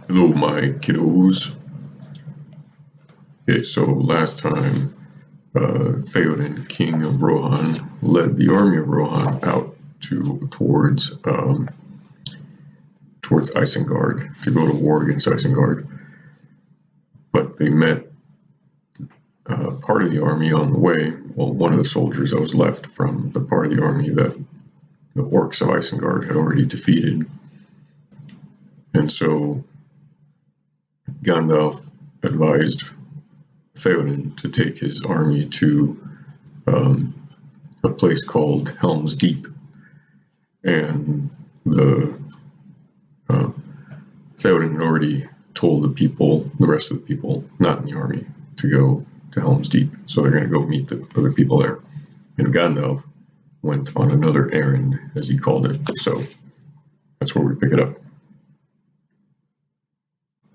Hello, my kiddos. Okay, so last time, Theoden, king of Rohan, led the army of Rohan out towards Isengard to go to war against Isengard. But they met part of the army on the way. Well, one of the soldiers that was left from the part of the army that the orcs of Isengard had already defeated. And so Gandalf advised Theoden to take his army to a place called Helm's Deep, and Theoden had already told the rest of the people not in the army, to go to Helm's Deep, so they're going to go meet the other people there. And Gandalf went on another errand, as he called it. So that's where we pick it up.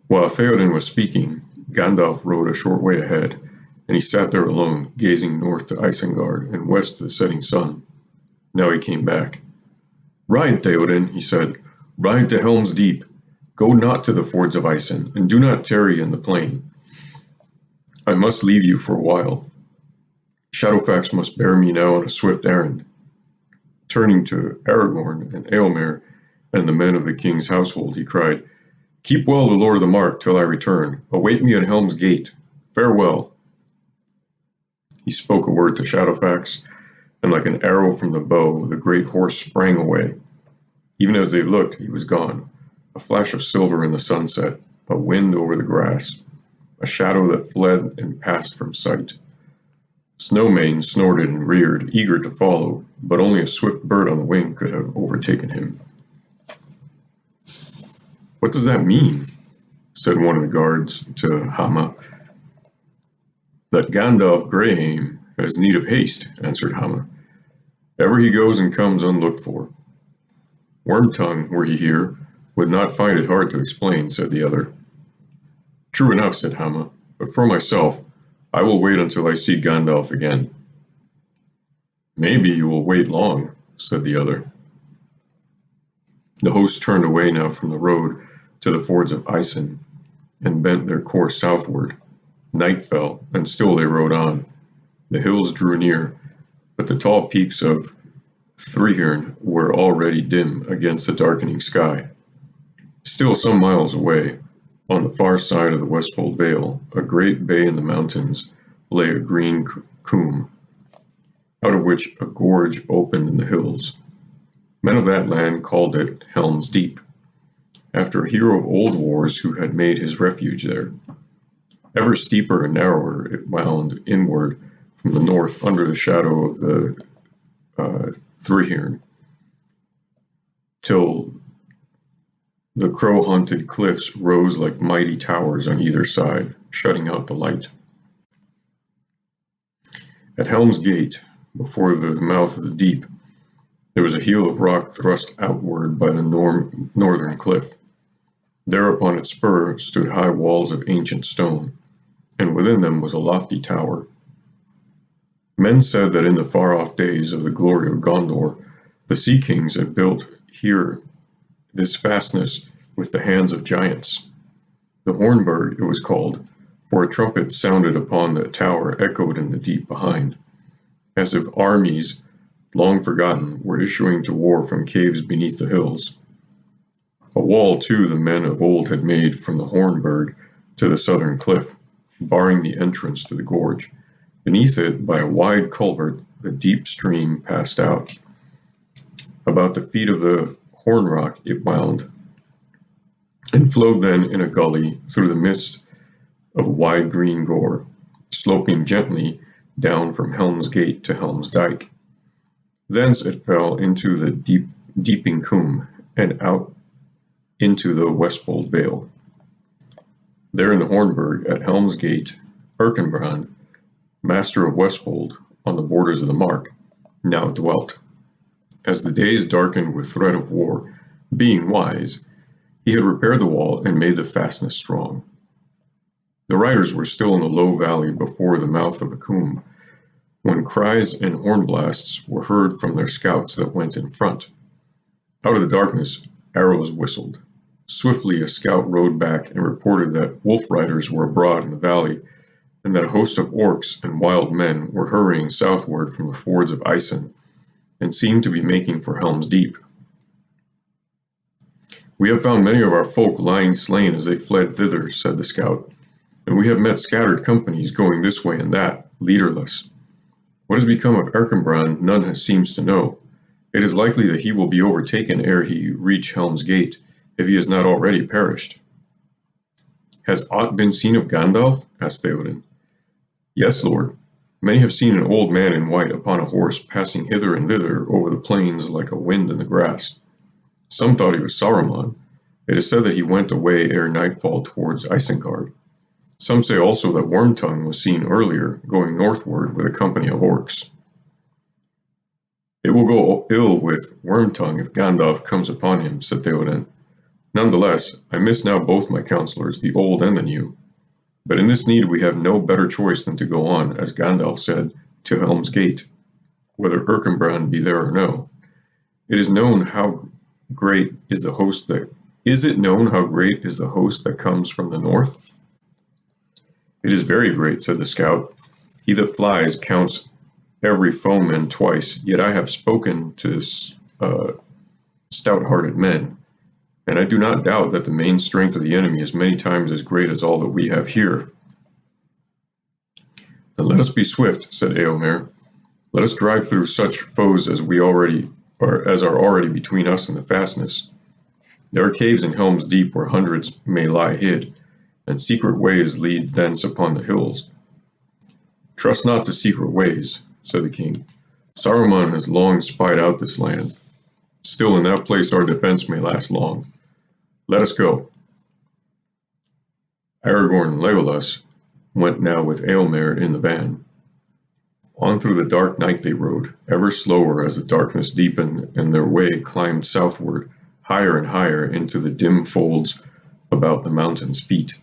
While Theoden was speaking, Gandalf rode a short way ahead, and he sat there alone, gazing north to Isengard and west to the setting sun. Now he came back. "Ride, Theoden," he said. "Ride to Helm's Deep. Go not to the fords of Isen, and do not tarry in the plain. I must leave you for a while. Shadowfax must bear me now on a swift errand." Turning to Aragorn and Eomer and the men of the king's household, he cried, "Keep well the Lord of the Mark till I return. Await me at Helm's Gate. Farewell." He spoke a word to Shadowfax, and like an arrow from the bow, the great horse sprang away. Even as they looked, he was gone. A flash of silver in the sunset, a wind over the grass, a shadow that fled and passed from sight. Snowmane snorted and reared, eager to follow, but only a swift bird on the wing could have overtaken him. "What does that mean?" said one of the guards to Hama. "That Gandalf Greyhame has need of haste," answered Hama. "Ever he goes and comes unlooked for." "Wormtongue, were he here, would not find it hard to explain," said the other. "True enough," said Hama, "but for myself, I will wait until I see Gandalf again." "Maybe you will wait long," said the other. The host turned away now from the road to the fords of Isen, and bent their course southward. Night fell, and still they rode on. The hills drew near, but the tall peaks of Thrihirn were already dim against the darkening sky. Still some miles away, on the far side of the Westfold Vale, a great bay in the mountains, lay a green combe, out of which a gorge opened in the hills. Men of that land called it Helm's Deep, after a hero of old wars who had made his refuge there. Ever steeper and narrower it wound inward from the north under the shadow of the Thrihirn, till the crow-haunted cliffs rose like mighty towers on either side, shutting out the light. At Helm's Gate, before the mouth of the deep, there was a heel of rock thrust outward by the northern cliff. There upon its spur stood high walls of ancient stone, and within them was a lofty tower. Men said that in the far-off days of the glory of Gondor, the Sea Kings had built here this fastness with the hands of giants. The Hornburg it was called, for a trumpet sounded upon the tower echoed in the deep behind, as if armies, long forgotten, were issuing to war from caves beneath the hills. A wall, too, the men of old had made from the Hornburg to the southern cliff, barring the entrance to the gorge. Beneath it, by a wide culvert, the deep stream passed out. About the feet of the Hornrock it wound, and flowed then in a gully through the midst of wide green gore, sloping gently down from Helm's Gate to Helm's Dyke. Thence it fell into the deeping combe, and out into the Westfold Vale. There in the Hornburg, at Helm's Gate, Erkenbrand, master of Westfold, on the borders of the Mark, now dwelt. As the days darkened with threat of war, being wise, he had repaired the wall and made the fastness strong. The riders were still in the low valley before the mouth of the combe, when cries and horn blasts were heard from their scouts that went in front. Out of the darkness, arrows whistled. Swiftly a scout rode back and reported that wolf riders were abroad in the valley, and that a host of orcs and wild men were hurrying southward from the fords of Isen, and seemed to be making for Helm's Deep. "We have found many of our folk lying slain as they fled thither," said the scout, "and we have met scattered companies going this way and that, leaderless. What has become of Erkenbrand none seems to know. It is likely that he will be overtaken ere he reach Helm's Gate, if he has not already perished." "Has aught been seen of Gandalf?" asked Theoden. "Yes, lord. Many have seen an old man in white upon a horse passing hither and thither over the plains like a wind in the grass. Some thought he was Saruman. It is said that he went away ere nightfall towards Isengard. Some say also that Wormtongue was seen earlier, going northward with a company of orcs." "It will go ill with Wormtongue if Gandalf comes upon him," said Theoden. "Nonetheless, I miss now both my counselors, the old and the new. But in this need we have no better choice than to go on, as Gandalf said, to Helm's Gate, whether Erkenbrand be there or no. It is known how great is the host that comes from the north?" "It is very great," said the scout. "He that flies counts every foeman twice, yet I have spoken to stout-hearted men, and I do not doubt that the main strength of the enemy is many times as great as all that we have here." "Then let us be swift," said Eomer. "Let us drive through such foes as are already between us and the fastness. There are caves in Helm's Deep where hundreds may lie hid, and secret ways lead thence upon the hills." "Trust not to secret ways," said the king. "Saruman has long spied out this land. Still in that place our defense may last long. Let us go." Aragorn and Legolas went now with Eomer in the van. On through the dark night they rode, ever slower as the darkness deepened and their way climbed southward, higher and higher into the dim folds about the mountain's feet.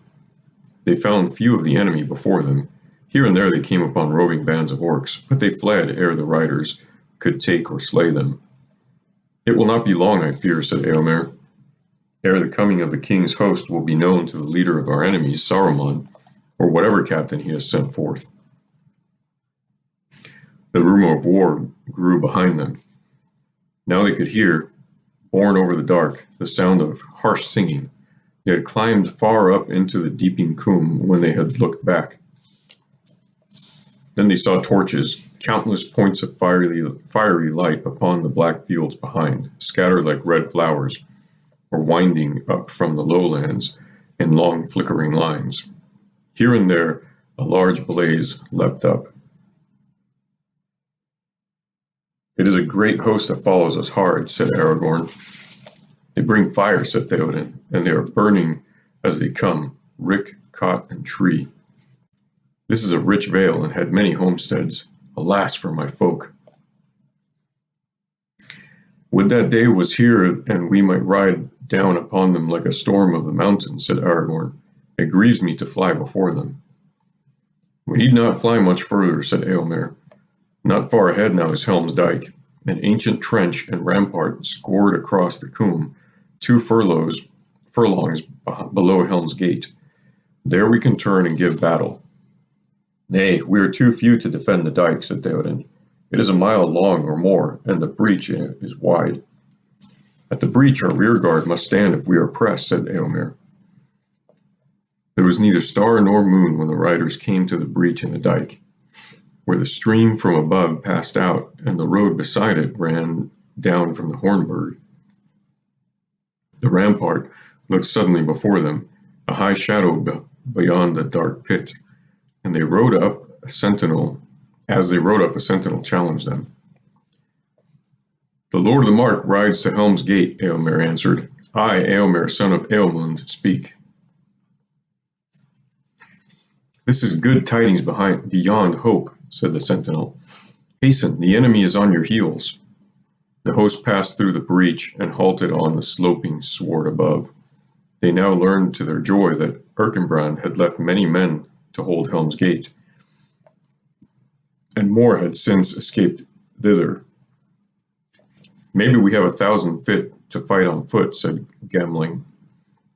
They found few of the enemy before them. Here and there they came upon roving bands of orcs, but they fled ere the riders could take or slay them. "It will not be long, I fear," said Eomer, "ere the coming of the king's host will be known to the leader of our enemies, Saruman, or whatever captain he has sent forth." The rumor of war grew behind them. Now they could hear, borne over the dark, the sound of harsh singing. They had climbed far up into the deeping coombe when they had looked back. Then they saw torches, countless points of fiery light upon the black fields behind, scattered like red flowers, or winding up from the lowlands in long flickering lines. Here and there a large blaze leapt up. "It is a great host that follows us hard," said Aragorn. "They bring fire," said Theoden, "and they are burning as they come, rick, cot, and tree. This is a rich vale, and had many homesteads. Alas for my folk!" "Would that day was here, and we might ride down upon them like a storm of the mountains," said Aragorn. "It grieves me to fly before them." "We need not fly much further," said Eomer. "Not far ahead now is Helm's Dyke, an ancient trench and rampart scored across the coombe, 2 furlongs below Helm's Gate. There we can turn and give battle." "Nay, we are too few to defend the dyke," said Theoden. "It is a mile long or more, and the breach in it is wide." "At the breach our rearguard must stand if we are pressed," said Eomer. There was neither star nor moon when the riders came to the breach in the dyke, where the stream from above passed out, and the road beside it ran down from the Hornburg. The rampart looked suddenly before them, a high shadow beyond the dark pit, and as they rode up, a sentinel challenged them. "The Lord of the Mark rides to Helm's Gate," Eomer answered. "I, Eomer, son of Eomund, speak." "This is good tidings beyond hope," said the sentinel. "Hasten, the enemy is on your heels." The host passed through the breach and halted on the sloping sward above. They now learned to their joy that Erkenbrand had left many men to hold Helm's Gate, and more had since escaped thither. "Maybe we have 1,000 fit to fight on foot," said Gamling.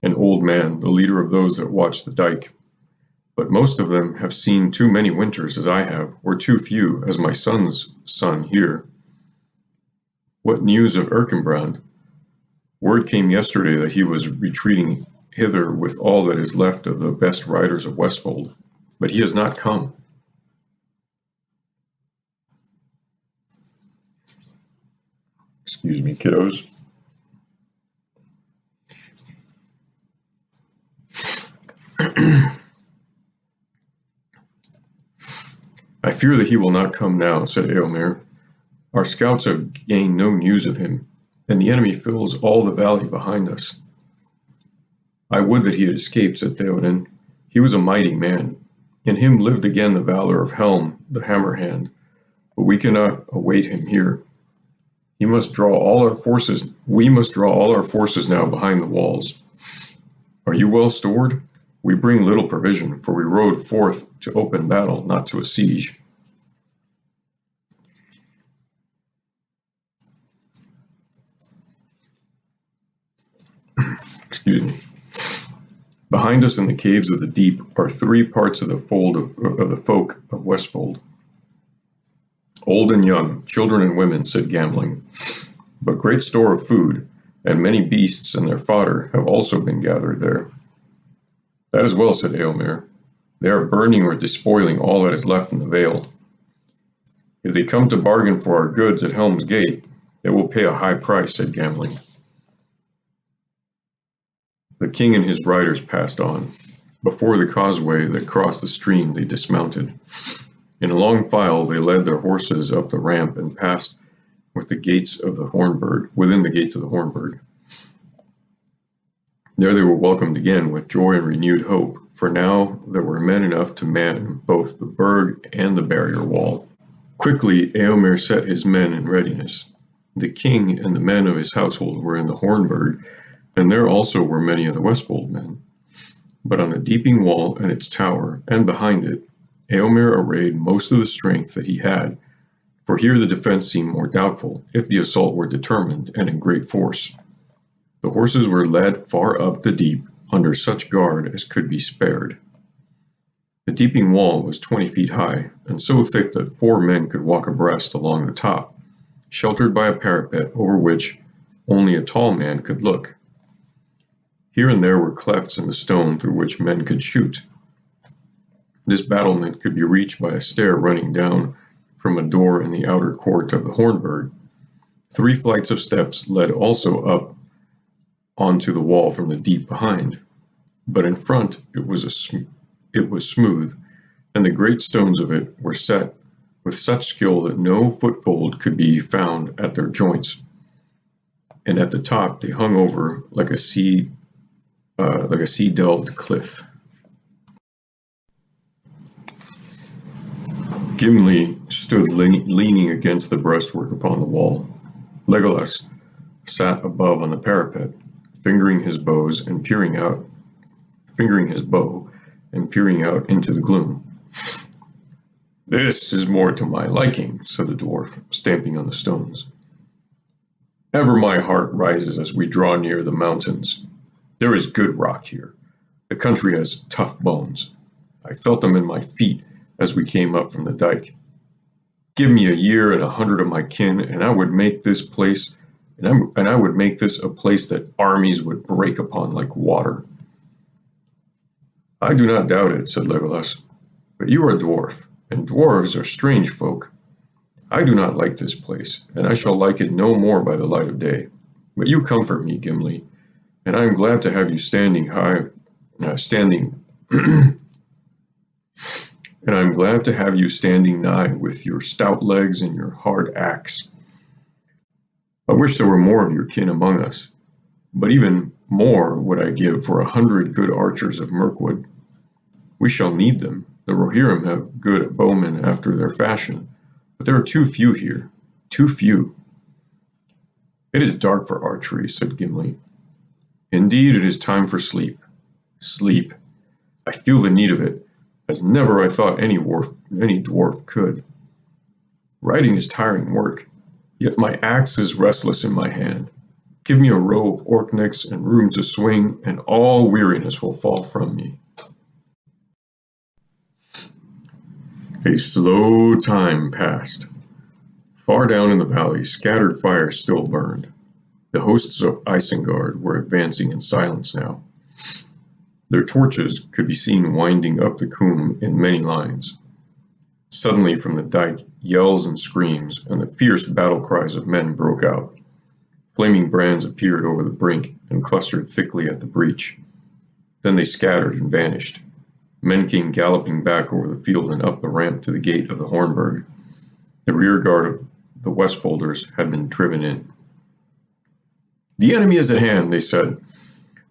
an old man, the leader of those that watch the dike. But most of them have seen too many winters as I have, or too few as my son's son here. What news of Erkenbrand? Word came yesterday that he was retreating hither with all that is left of the best riders of Westfold, but he has not come. Excuse me, kiddos. I fear that he will not come now, said Eomer. Our scouts have gained no news of him, and the enemy fills all the valley behind us. I would that he had escaped, said Theoden. He was a mighty man. In him lived again the valor of Helm, the hammer-hand, but we cannot await him here. We must draw all our forces now behind the walls. Are you well stored? We bring little provision, for we rode forth to open battle, not to a siege. Excuse me. Behind us in the caves of the deep are 3 parts of the fold of the folk of Westfold. Old and young, children and women, said Gamling. But great store of food, and many beasts and their fodder have also been gathered there. That is well, said Eomer. They are burning or despoiling all that is left in the vale. If they come to bargain for our goods at Helm's Gate, they will pay a high price, said Gamling. The king and his riders passed on. Before the causeway that crossed the stream they dismounted. In a long file they led their horses up the ramp and passed within the gates of the Hornburg. There they were welcomed again with joy and renewed hope, for now there were men enough to man both the burg and the barrier wall. Quickly Eomer set his men in readiness. The king and the men of his household were in the Hornburg, and there also were many of the Westfold men. But on the Deeping Wall and its tower, and behind it, Eomer arrayed most of the strength that he had, for here the defense seemed more doubtful, if the assault were determined and in great force. The horses were led far up the deep, under such guard as could be spared. The Deeping Wall was 20 feet high, and so thick that 4 men could walk abreast along the top, sheltered by a parapet over which only a tall man could look. Here and there were clefts in the stone through which men could shoot. This battlement could be reached by a stair running down from a door in the outer court of the Hornburg. 3 flights of steps led also up onto the wall from the deep behind, but in front it was smooth, and the great stones of it were set with such skill that no foothold could be found at their joints, and at the top they hung over like a sea-delved cliff. Gimli stood leaning against the breastwork upon the wall. Legolas sat above on the parapet, fingering his bow and peering out into the gloom. "This is more to my liking," said the dwarf, stamping on the stones. "Ever my heart rises as we draw near the mountains. There is good rock here. The country has tough bones. I felt them in my feet as we came up from the dike. Give me a year and 100 of my kin, and I would make this a place that armies would break upon like water." "I do not doubt it," said Legolas, "but you are a dwarf, and dwarves are strange folk. I do not like this place, and I shall like it no more by the light of day. But you comfort me, Gimli, and I am glad to have you standing nigh with your stout legs and your hard axe. I wish there were more of your kin among us, but even more would I give for 100 good archers of Mirkwood. We shall need them. The Rohirrim have good bowmen after their fashion, but there are too few here. Too few." "It is dark for archery," said Gimli. "Indeed, it is time for sleep. Sleep. I feel the need of it, as never I thought any dwarf could. Riding is tiring work, yet my axe is restless in my hand. Give me a row of Orkneys and room to swing, and all weariness will fall from me. A slow time passed. Far down in the valley, scattered fires still burned. The hosts of Isengard were advancing in silence now. Their torches could be seen winding up the Coombe in many lines. Suddenly from the dike, yells and screams, and the fierce battle cries of men broke out. Flaming brands appeared over the brink and clustered thickly at the breach. Then they scattered and vanished. Men came galloping back over the field and up the ramp to the gate of the Hornburg. The rear guard of the Westfolders had been driven in. "The enemy is at hand," they said.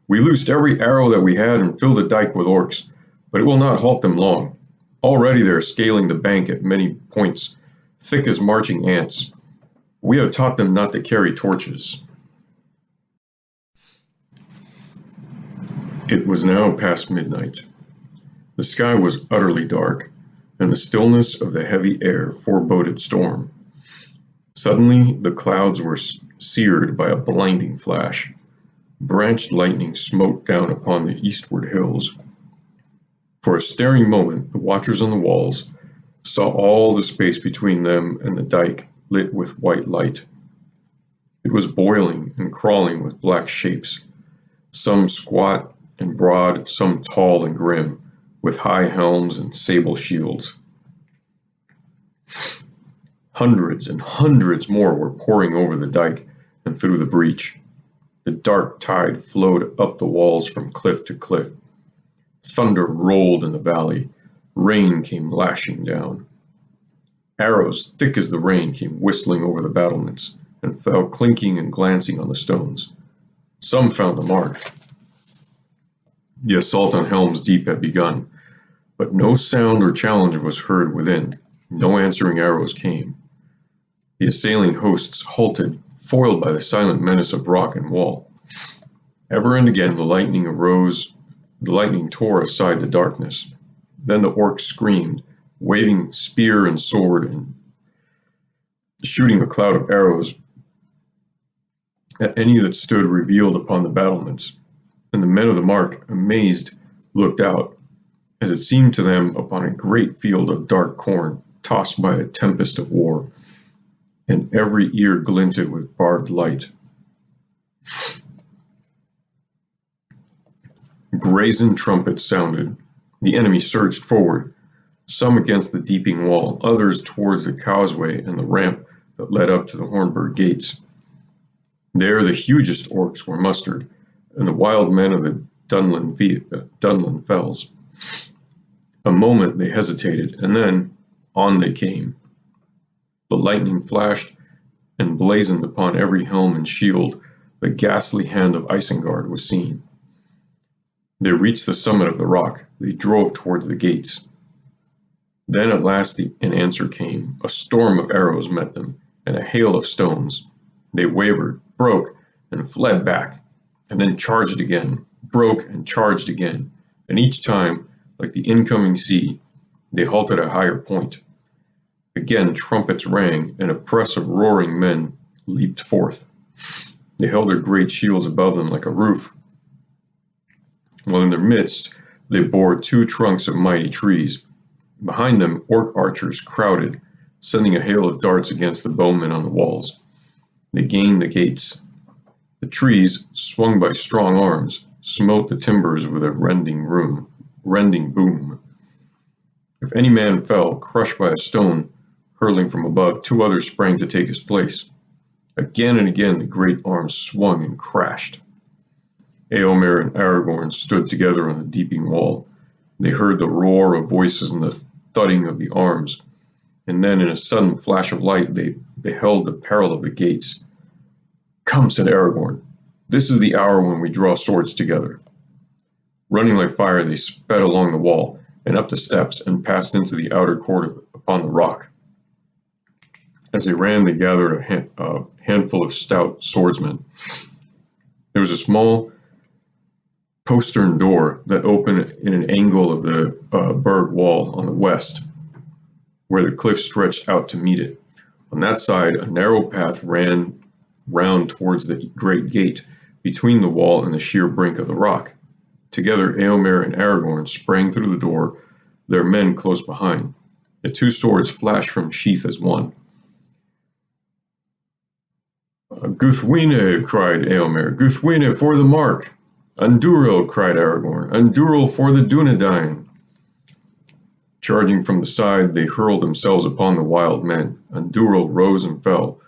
"We loosed every arrow that we had and filled the dike with orcs, but it will not halt them long. Already they are scaling the bank at many points, thick as marching ants. We have taught them not to carry torches." It was now past midnight. The sky was utterly dark, and the stillness of the heavy air foreboded storm. Suddenly the clouds were seared by a blinding flash. Branched lightning smote down upon the eastward hills. For a staring moment the watchers on the walls saw all the space between them and the dike lit with white light. It was boiling and crawling with black shapes, some squat and broad, some tall and grim, with high helms and sable shields. Hundreds and hundreds more were pouring over the dike and through the breach. The dark tide flowed up the walls from cliff to cliff. Thunder rolled in the valley. Rain came lashing down. Arrows thick as the rain came whistling over the battlements and fell clinking and glancing on the stones. Some found the mark. The assault on Helm's Deep had begun, but no sound or challenge was heard within. No answering arrows came. The assailing hosts halted, foiled by the silent menace of rock and wall. Ever and again the lightning arose, the lightning tore aside the darkness. Then the orcs screamed, waving spear and sword and shooting a cloud of arrows at any that stood revealed upon the battlements. And the men of the mark, amazed, looked out, as it seemed to them, upon a great field of dark corn, tossed by a tempest of war, and every ear glinted with barbed light. Brazen trumpets sounded. The enemy surged forward, some against the deeping wall, others towards the causeway and the ramp that led up to the Hornburg gates. There the hugest orcs were mustered, and the wild men of the Dunlin fells. A moment they hesitated, and then on they came. The lightning flashed and blazoned upon every helm and shield. The ghastly hand of Isengard was seen. They reached the summit of the rock. They drove towards the gates. Then at last an answer came. A storm of arrows met them, and a hail of stones. They wavered, broke, and fled back, and then charged again, broke and charged again, and each time, like the incoming sea, they halted at a higher point. Again trumpets rang, and a press of roaring men leaped forth. They held their great shields above them like a roof, while in their midst they bore two trunks of mighty trees. Behind them orc archers crowded, sending a hail of darts against the bowmen on the walls. They gained the gates. The trees, swung by strong arms, smote the timbers with a rending boom. If any man fell, crushed by a stone hurling from above, two others sprang to take his place. Again and again the great arms swung and crashed. Eomer and Aragorn stood together on the deeping wall. They heard the roar of voices and the thudding of the arms, and then in a sudden flash of light they beheld the peril of the gates. "Come," said Aragorn, "this is the hour when we draw swords together." Running like fire they sped along the wall and up the steps and passed into the outer court upon the rock. As they ran they gathered a handful of stout swordsmen. There was a small postern door that opened in an angle of the burg wall on the west, where the cliff stretched out to meet it. On that side, a narrow path ran round towards the great gate, between the wall and the sheer brink of the rock. Together Eomer and Aragorn sprang through the door, their men close behind. The two swords flashed from sheath as one. "Guthwine!" cried Eomer. "Guthwine for the mark!" "Anduril!" cried Aragorn. "Anduril for the Dunedain!" Charging from the side, they hurled themselves upon the wild men. Anduril rose and fell,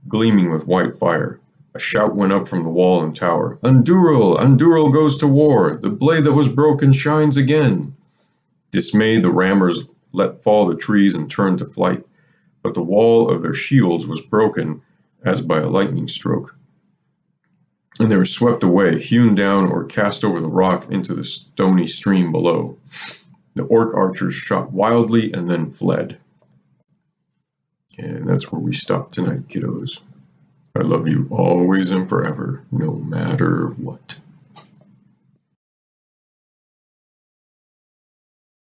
gleaming with white fire. A shout went up from the wall and tower. "Anduril! Anduril goes to war! The blade that was broken shines again!" Dismayed, the rammers let fall the trees and turned to flight, but the wall of their shields was broken as by a lightning stroke, and they were swept away, hewn down or cast over the rock into the stony stream below. The orc archers shot wildly and then fled. And that's where we stop tonight, kiddos. I love you always and forever, no matter what.